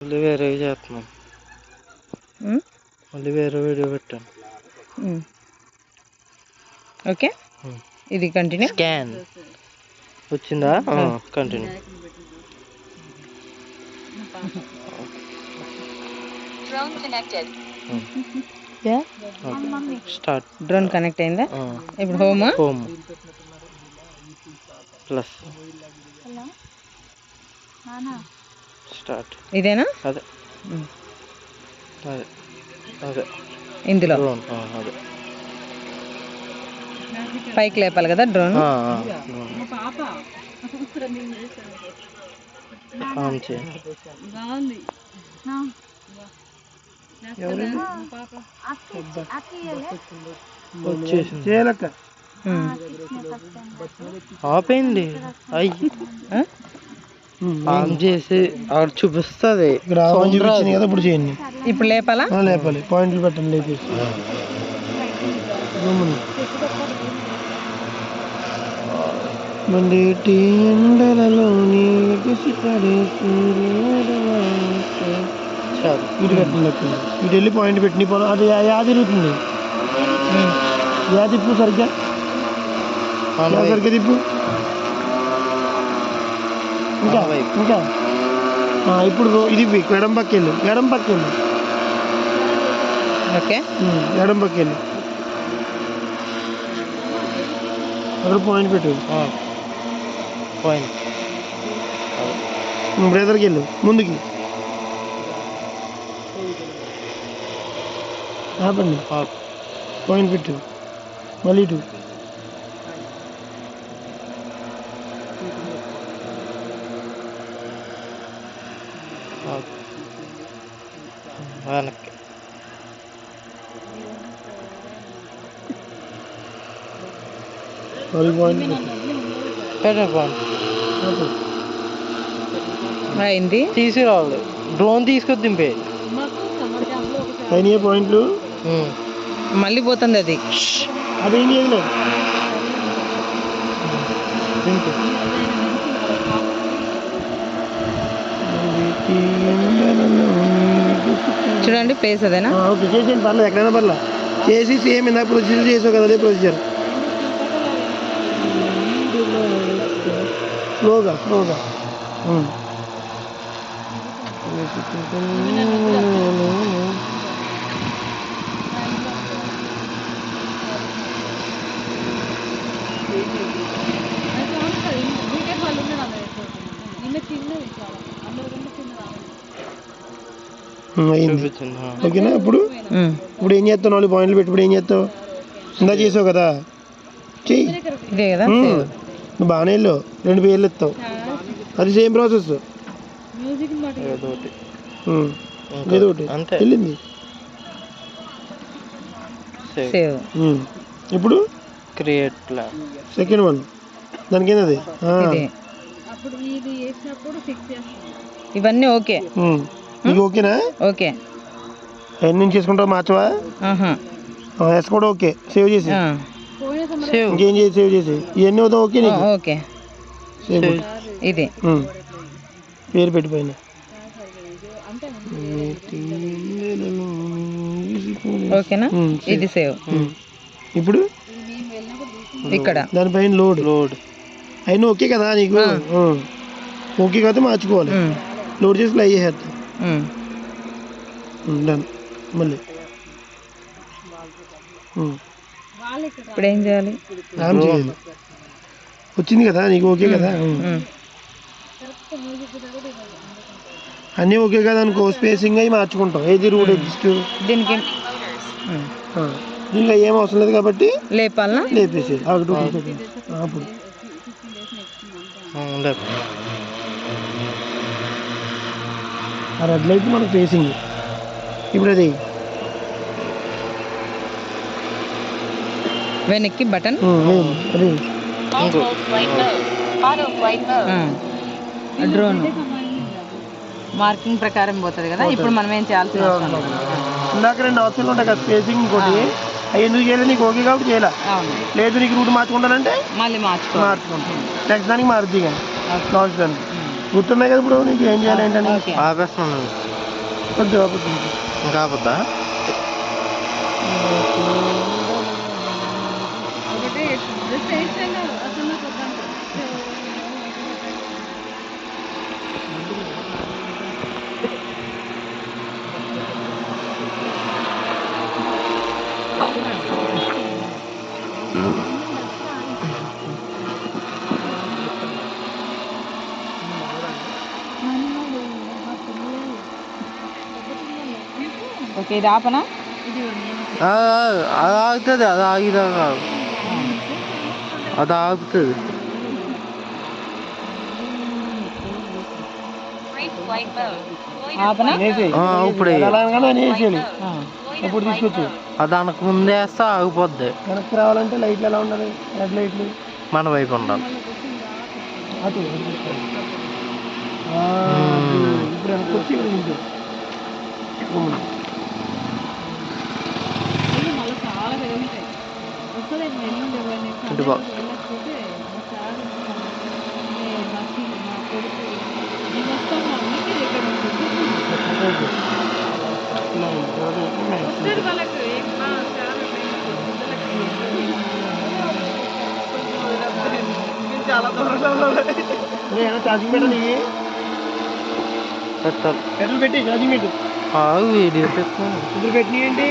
మళ్ళీ వేరే చేస్తున్నాం. మళ్ళీ వేరే వీడియో పెట్టాను. ఓకే, ఇది కంటిన్యూ. స్కాన్ వచ్చిందా? కంటిన్యూ. స్టార్ట్. డ్రోన్ కనెక్ట్ అయిందా? ఇప్పుడు హోమ్ ప్లస్ స్టార్ట్. ఇదేనా? అదే అదే అదే ఇందులో డ్రోన్. అదే పైకి లేపాలి కదా డ్రోన్. ఆన్ చేయండి. వచ్చేసింది. ఆపేయండి. అయ్యి ఆన్ చేసి అక్కడ చూపిస్తుంది కదా. ఇప్పుడు చేయండి. ఇప్పుడు లేపాలా? లేపాలి. పాయింట్లు పెట్టండి. లేపేసి మండేటి ఎండలలోని ఎగిసిపడే చాలు. ఇటు పెట్టండి. ఇటు వెళ్ళి పాయింట్ పెట్టి అది యా తిరుగుతుంది. యా తిప్పు సరిగ్గా. సరిగ్గా తిప్పు. ఇంకా ఇంకా ఇప్పుడు ఇది ఎడం పక్కెళ్ళు. ఎడం పక్కెళ్ళు. ఓకే, ఎడం పక్కెళ్ళు. అక్కడ పాయింట్ పెట్టు. పాయింట్ బ్రదర్కి వెళ్ళు. ముందుకి ఆపండి. పాయింట్ పెట్టు. మళ్ళీ ఇటు. వెనక్కి. అయింది. తీసుకురావాలి. డ్రోన్ తీసుకొచ్చి దింపే. అయినాయి పాయింట్లు. మళ్ళీ పోతుంది అది. అదేం చేయలేదు. చూడండి ప్లేస్ అదేనా? ఓకే, చేసేయండి. పర్లేదు, ఎక్కడైనా పర్లేదు. చేసి సేమ్ ఇందాక ప్రొసీజర్ చేసావు కదా, అదే ప్రొసీజర్. స్లోగా స్లోగా. ఓకేనా? ఇప్పుడు ఏం చేస్తావు? 4 పాయింట్లు పెట్టి ఇప్పుడు ఏం చేస్తావు? ఇందా చేసావు కదా, చెయ్యి. ఇదే కదా. నువ్వు బాగానే వెళ్ళావు. 2 పేర్లు ఇస్తావు. అది సేమ్ ప్రాసెస్. ఏదో ఒకటి వెళ్ళింది. ఇప్పుడు క్రియేట్ ప్లాన్. సెకండ్ వన్ దానికి ఏంది? ఇవన్నీ ఓకే. నీకు ఓకేనా? ఓకే. ఎన్ని నుంచి చేసుకుంటావు? మార్చవా? ఎస్ కూడా ఓకే. సేవ్ చేసి ఇంకేం చేసి సేవ్ చేసి ఇవన్నీ అవుతావు. ఓకే నీకు? ఓకే. ఇది పేరు పెట్టిపోయిన. ఓకేనా? ఇది సేవ్. ఇప్పుడు ఇక్కడ దానిపైన లోడ్. అయినా ఓకే కదా నీకు? ఓకే కదా, మార్చుకోవాలి. లోడ్ చేసి ఫ్లై చేసేస్తాం. డన్. మళ్ళీ ఇప్పుడు ఏం చేయాలి? వచ్చింది కదా నీకు? ఓకే కదా? అన్నీ ఓకే కదా అనుకో. స్పేసింగ్ అవి మార్చుకుంటాం. ఏది రూట్ ఎగ్జిస్ట్. దీనికి దీనిలో ఏం అవసరం లేదు కాబట్టి లేపాలనా? లేపేసి అప్పుడు ఆ రెడ్ లైట్ మనకు ఫేసింగ్. ఇప్పుడు అది వెనక్కి బటన్. డ్రోన్ మార్కింగ్ ప్రకారం పోతుంది కదా. ఇప్పుడు మనం ఏం చేయాల్సిన అవసరం లేదు. ఇందాక 2 ఆప్షన్లు ఉంటాయి కదా, స్పేసింగ్ ఇంకోటి. అవి ఎందుకు చేయలేదు? నీకు ఓకే కాబట్టి చేయాలి. లేదు నీకు రూట్ మార్చుకుంటానంటే మళ్ళీ మార్చుకుంటాం. నెక్స్ట్ దానికి మారుద్ది కానీ లాస్ట్ దానికి గుర్తున్నాయి కదా. ఇప్పుడు నీకు ఏం చేయాలి ఏంటని ఆపేస్తున్నాను. కొంచెం ఆపుతుంది. ఇంకా ఆపుద్దా? ఓకే, ఇది ఆపనా? అది ఆగుతుంది, అది ఆగిదా కాదు, అది ఆగుతుంది. ఆపనా? ఇప్పుడు ఎప్పుడు తీసుకొచ్చి అది అనకు ముందే వేస్తే ఆగిపోద్ది. వెనక్కి రావాలంటే లైట్లు ఎలా ఉండాలి? హెడ్ లైట్లు మన వైపు ఉండాలి. అటు ఇప్పుడు వెనక్కి వచ్చి ఇక్కడ నించు. ఇటు బా. ఛార్జింగ్ పెట్టాలి. పెట్టాలి. పెట్రోల్ పెట్టి ఛార్జింగ్ పెట్టు. వీడియో పెట్టు. ఇప్పుడు పెట్టినాయండి.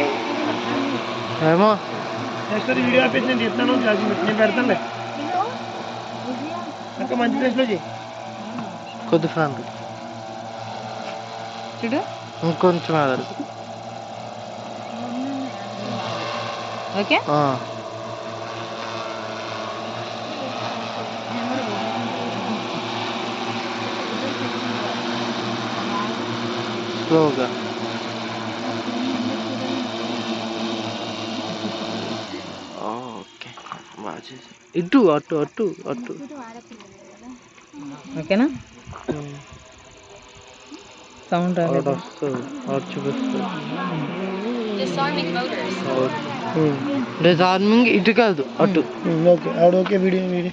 ఏమో నెక్స్ట్ వీడియో ఆపేసి నేను చెప్తాను. ఛార్జింగ్ పెట్టి నేను పెడతానులే. అక్క మంచి ప్లేస్లో చేయి. కొద్ది ఫ్రంట్ చూడు, ఇంకొంచెం అదరు. ఓకే. స్లోగా. ఓకే, బాగా చేసి. ఇటు అటు అటు అటు. ఓకేనా? సౌండ్ వస్తుంది, చూపిస్తుంది. డిసార్మింగ్ ఇటు కాదు, అటు. ఓకే, ఆవిడ ఓకే. వీడియో